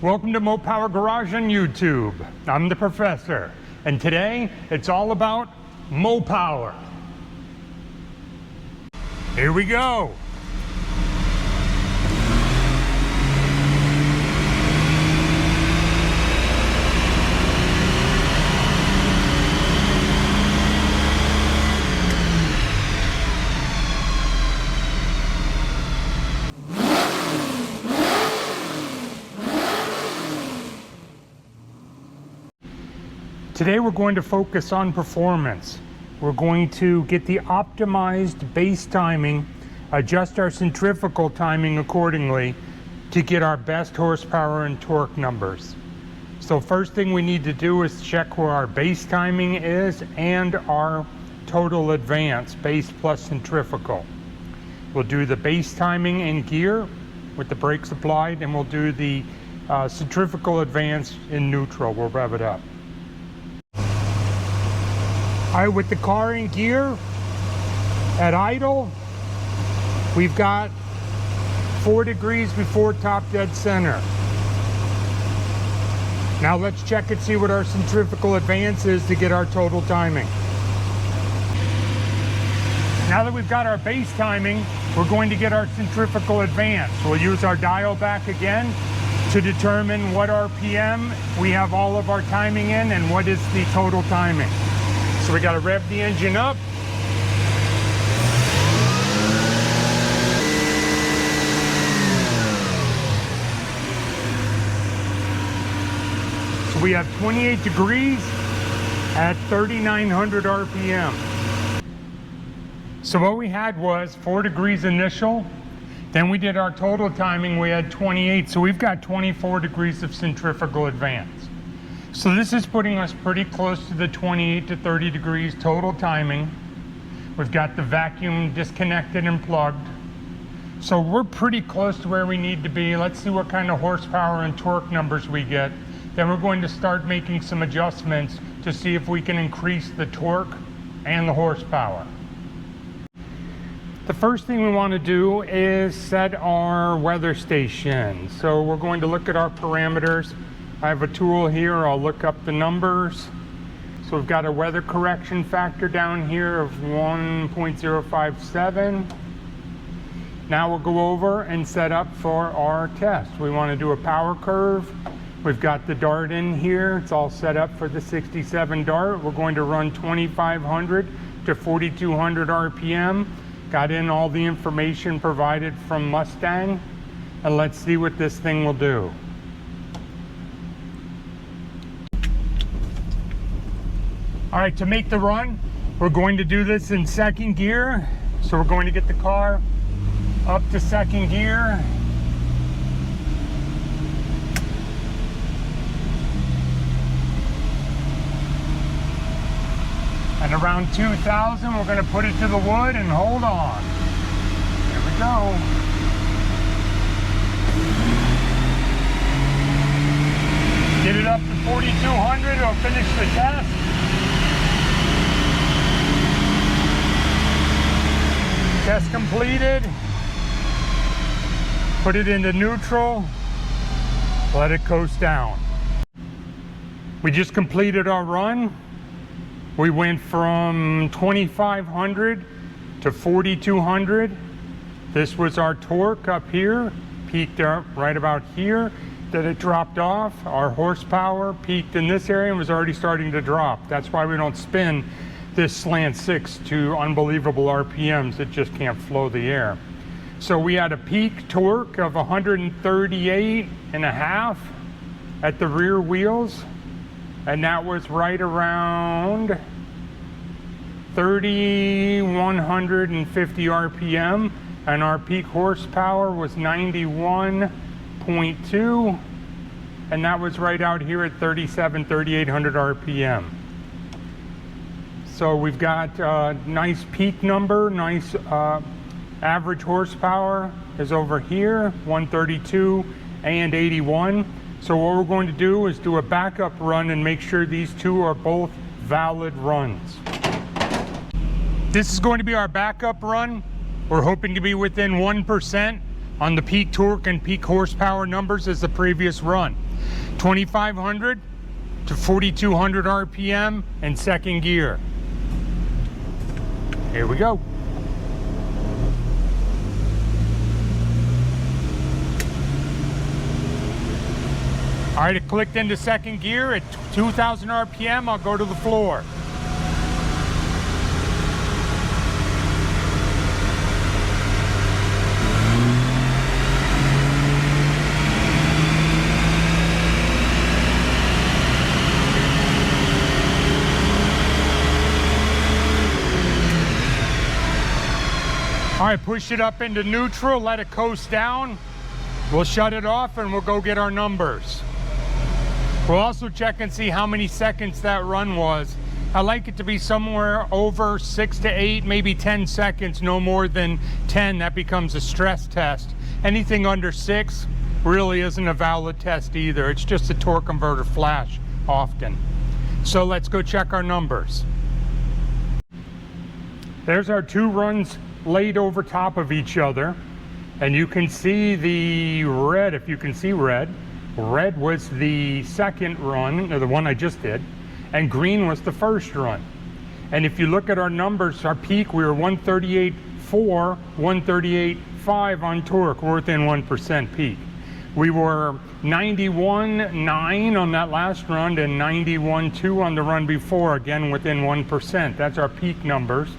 Welcome to Mopar Garage on YouTube. I'm the professor, and today it's all about Mopar. Here we go. Today we're going to focus on performance. We're going to get the optimized base timing, adjust our centrifugal timing accordingly to get our best horsepower and torque numbers. So first thing we need to do is check where our base timing is and our total advance, base plus centrifugal. We'll do the base timing in gear with the brakes applied, and we'll do the centrifugal advance in neutral. We'll rev it up. All right, with the car in gear at idle, we've got 4 degrees before top dead center. Now let's check and see what our centrifugal advance is to get our total timing. Now that we've got our base timing, we're going to get our centrifugal advance. We'll use our dial back again to determine what RPM we have all of our timing in and what is the total timing. So we got to rev the engine up. So we have 28 degrees at 3,900 RPM. So what we had was 4 degrees initial. Then we did our total timing. We had 28. So we've got 24 degrees of centrifugal advance. So this is putting us pretty close to the 28 to 30 degrees total timing. We've got the vacuum disconnected and plugged. So we're pretty close to where we need to be. Let's see what kind of horsepower and torque numbers we get. Then we're going to start making some adjustments to see if we can increase the torque and the horsepower. The first thing we want to do is set our weather station. So we're going to look at our parameters. I have a tool here, I'll look up the numbers. So we've got a weather correction factor down here of 1.057. Now we'll go over and set up for our test. We want to do a power curve. We've got the dart in here, it's all set up for the 67 dart. We're going to run 2,500 to 4,200 RPM. Got in all the information provided from Mustang, and let's see what this thing will do. All right, to make the run, we're going to do this in second gear. So we're going to get the car up to second gear. And around 2,000, we're going to put it to the wood and hold on. Here we go. Get it up to 4,200, it'll finish the test. Test completed. Put it into neutral. Let it coast down. We just completed our run. We went from 2,500 to 4,200. This was our torque up here. Peaked up right about here. Then it dropped off. Our horsepower peaked in this area and was already starting to drop. That's why we don't spin this slant 6 to unbelievable RPMs. It just can't flow the air. So we had a peak torque of 138.5 at the rear wheels, and that was right around 3,150 RPM, and our peak horsepower was 91.2, and that was right out here at 3,800 RPM. So we've got a nice peak number, nice average horsepower is over here, 132 and 81. So what we're going to do is do a backup run and make sure these two are both valid runs. This is going to be our backup run. We're hoping to be within 1% on the peak torque and peak horsepower numbers as the previous run. 2,500 to 4,200 RPM in second gear. Here we go. All right, it clicked into second gear at 2,000 RPM. I'll go to the floor. All right, push it up into neutral, let it coast down. We'll shut it off and we'll go get our numbers. We'll also check and see how many seconds that run was. I like it to be somewhere over 6 to 8, maybe 10 seconds, no more than 10. That becomes a stress test. Anything under 6 really isn't a valid test either. It's just a torque converter flash often. So let's go check our numbers. There's our two runs laid over top of each other. And you can see the red, if you can see red. Red was the second run, or the one I just did, and green was the first run. And if you look at our numbers, our peak, we were 138.4, 138.5 on torque, we're within 1% peak. We were 91.9 on that last run and 91.2 on the run before, again within 1%. That's our peak numbers.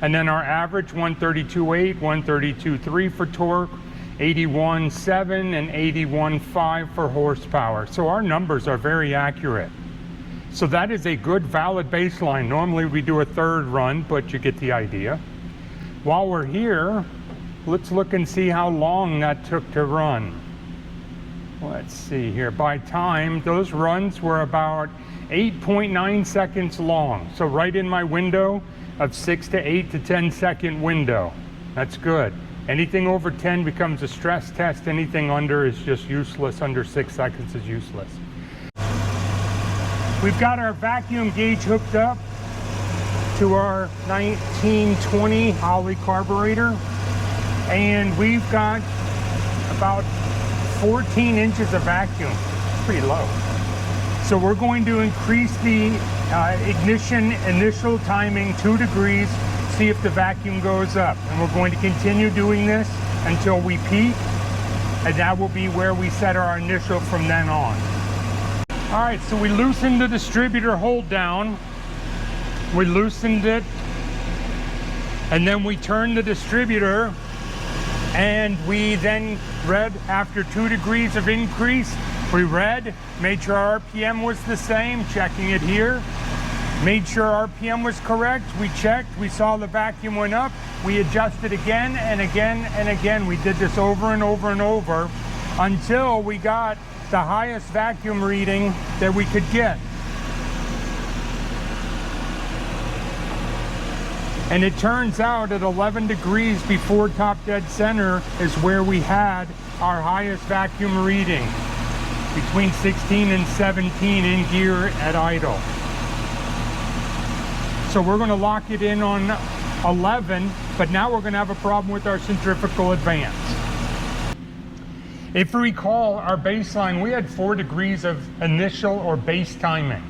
And then our average, 132.8, 132.3 for torque, 81.7 and 81.5 for horsepower. So our numbers are very accurate. So that is a good valid baseline. Normally we do a third run, but you get the idea. While we're here, let's look and see how long that took to run. Let's see here. By time, those runs were about 8.9 seconds long. So right in my window of 6 to 8 to 10 second window. That's good. Anything over 10 becomes a stress test. Anything under is just useless. Under 6 seconds is useless. We've got our vacuum gauge hooked up to our 1920 Holley carburetor, and we've got about 14 inches of vacuum. Pretty low. So we're going to increase the ignition initial timing 2 degrees, see if the vacuum goes up. And we're going to continue doing this until we peak, and that will be where we set our initial from then on. All right, so we loosened the distributor hold down. We loosened it, and then we turned the distributor, and we then read after 2 degrees of increase. We read, made sure our RPM was the same, checking it here. Made sure RPM was correct, we checked, we saw the vacuum went up, we adjusted again and again and again. We did this over and over and over until we got the highest vacuum reading that we could get. And it turns out at 11 degrees before top dead center is where we had our highest vacuum reading, between 16 and 17 in gear at idle. So we're going to lock it in on 11, but now we're going to have a problem with our centrifugal advance. If you recall our baseline, we had 4 degrees of initial or base timing.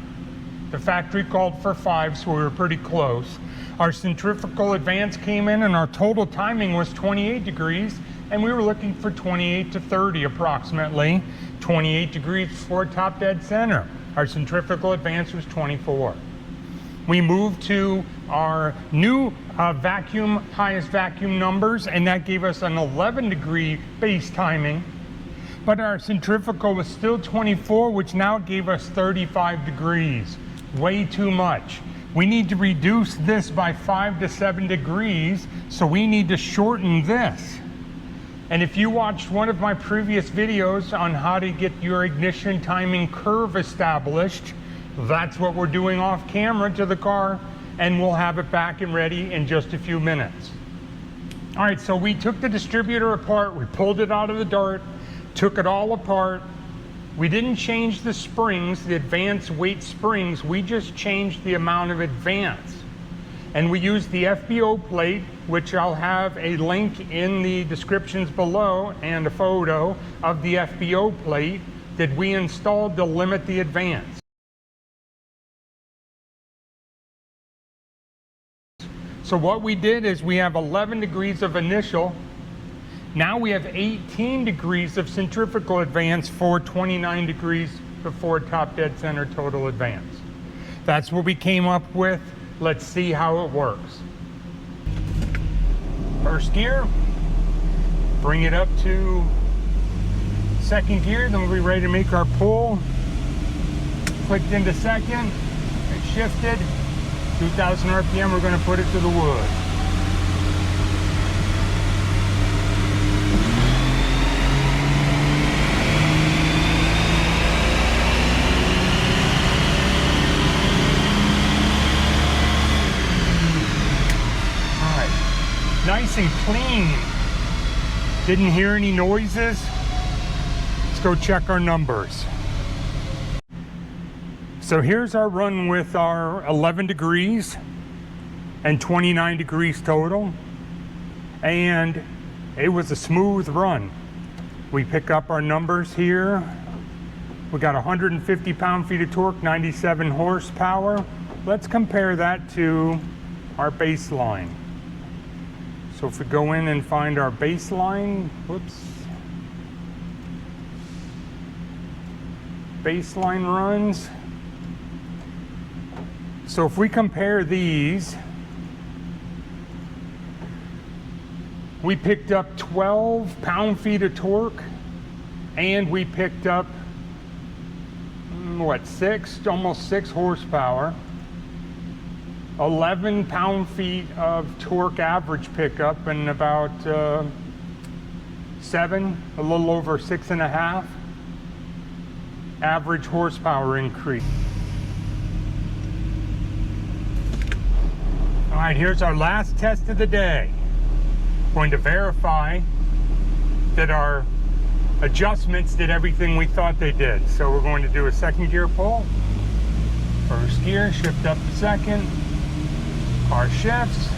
The factory called for 5, so we were pretty close. Our centrifugal advance came in and our total timing was 28 degrees, and we were looking for 28 to 30 approximately. 28 degrees before top dead center. Our centrifugal advance was 24. We moved to our new highest vacuum numbers, and that gave us an 11 degree base timing. But our centrifugal was still 24, which now gave us 35 degrees. Way too much. We need to reduce this by 5 to 7 degrees, so we need to shorten this. And if you watched one of my previous videos on how to get your ignition timing curve established, that's what we're doing off camera to the car, and we'll have it back and ready in just a few minutes. All right, so we took the distributor apart, we pulled it out of the dart, took it all apart. We didn't change the springs, the advance weight springs, we just changed the amount of advance. And we used the FBO plate, which I'll have a link in the descriptions below and a photo of the FBO plate that we installed to limit the advance. So what we did is we have 11 degrees of initial. Now we have 18 degrees of centrifugal advance for 29 degrees before top dead center total advance. That's what we came up with. Let's see how it works. First gear, bring it up to second gear, then we'll be ready to make our pull. Clicked into second, it shifted. 2,000 RPM, we're going to put it to the wood. All right, nice and clean. Didn't hear any noises. Let's go check our numbers. So here's our run with our 11 degrees and 29 degrees total. And it was a smooth run. We pick up our numbers here. We got 150 pound-feet of torque, 97 horsepower. Let's compare that to our baseline. So if we go in and find our baseline, baseline runs. So if we compare these, we picked up 12 pound-feet of torque, and we picked up, almost 6 horsepower, 11 pound-feet of torque average pickup, and about a little over 6.5 average horsepower increase. All right, here's our last test of the day. Going to verify that our adjustments did everything we thought they did. So we're going to do a second gear pull. First gear, shift up to second. Car shifts.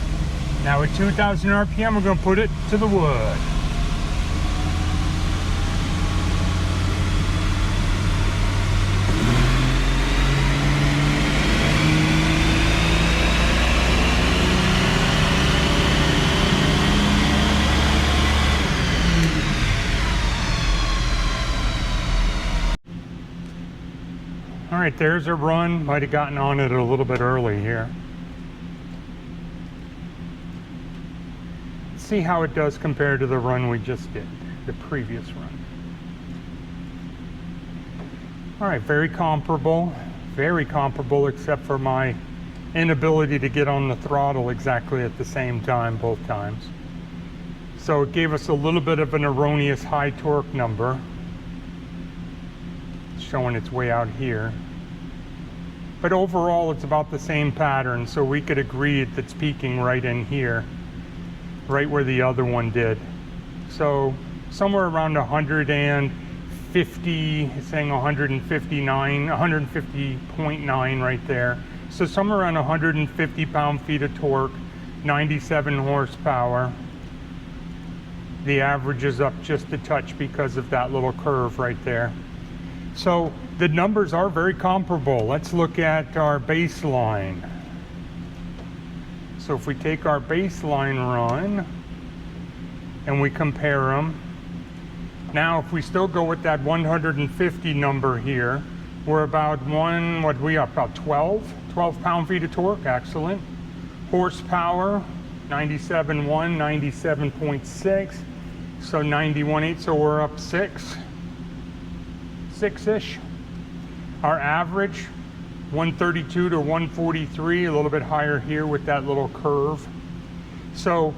Now at 2,000 RPM, we're going to put it to the wood. All right, there's a run. Might have gotten on it a little bit early here. Let's see how it does compare to the run we just did, the previous run. All right, very comparable except for my inability to get on the throttle exactly at the same time both times. So it gave us a little bit of an erroneous high torque number, showing its way out here. But overall, it's about the same pattern, so we could agree it's peaking right in here, right where the other one did. So somewhere around 150, saying 159, 150.9 right there. So somewhere around 150 pound-feet of torque, 97 horsepower. The average is up just a touch because of that little curve right there. So the numbers are very comparable. Let's look at our baseline. So if we take our baseline run and we compare them, now if we still go with that 150 number here, we're about about 12 pound-feet of torque, excellent. Horsepower, 97.1, 97.6, so 91.8, so we're up 6-ish. Our average, 132 to 143, a little bit higher here with that little curve. So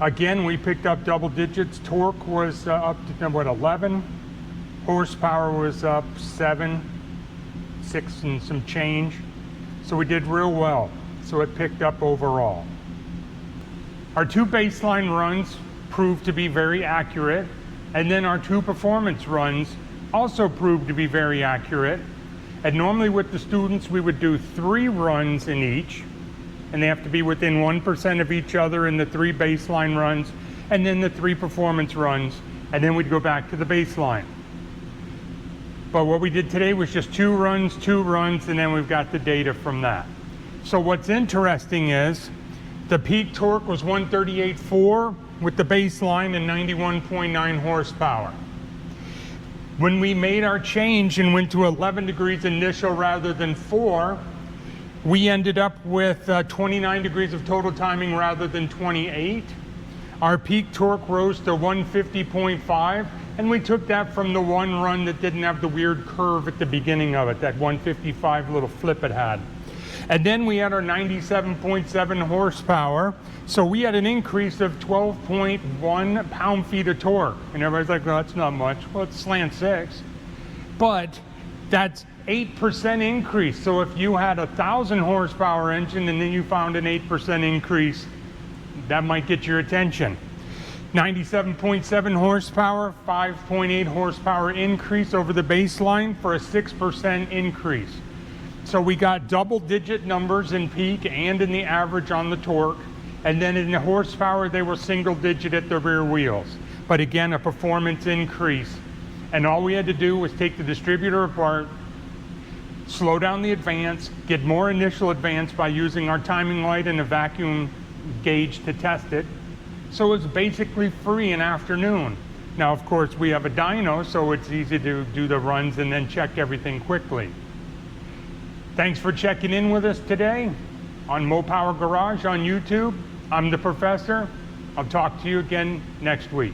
again, we picked up double digits. Torque was up to 11. Horsepower was up 6 and some change. So we did real well. So it picked up overall. Our 2 baseline runs proved to be very accurate, and then our 2 performance runs also proved to be very accurate. And normally with the students, we would do 3 runs in each, and they have to be within 1% of each other in the 3 baseline runs, and then the 3 performance runs, and then we'd go back to the baseline. But what we did today was just 2 runs, and then we've got the data from that. So what's interesting is the peak torque was 138.4 with the baseline and 91.9 horsepower. When we made our change and went to 11 degrees initial rather than 4, we ended up with 29 degrees of total timing rather than 28. Our peak torque rose to 150.5, and we took that from the one run that didn't have the weird curve at the beginning of it, that 155 little flip it had. And then we had our 97.7 horsepower, so we had an increase of 12.1 pound-feet of torque. And everybody's like, well, that's not much. Well, it's slant 6. But that's 8% increase. So if you had a 1,000 horsepower engine and then you found an 8% increase, that might get your attention. 97.7 horsepower, 5.8 horsepower increase over the baseline for a 6% increase. So we got double-digit numbers in peak and in the average on the torque, and then in the horsepower they were single-digit at the rear wheels. But again, a performance increase. And all we had to do was take the distributor apart, slow down the advance, get more initial advance by using our timing light and a vacuum gauge to test it. So it's basically free in afternoon. Now, of course, we have a dyno, so it's easy to do the runs and then check everything quickly. Thanks for checking in with us today on Mopar Garage on YouTube. I'm the Professor. I'll talk to you again next week.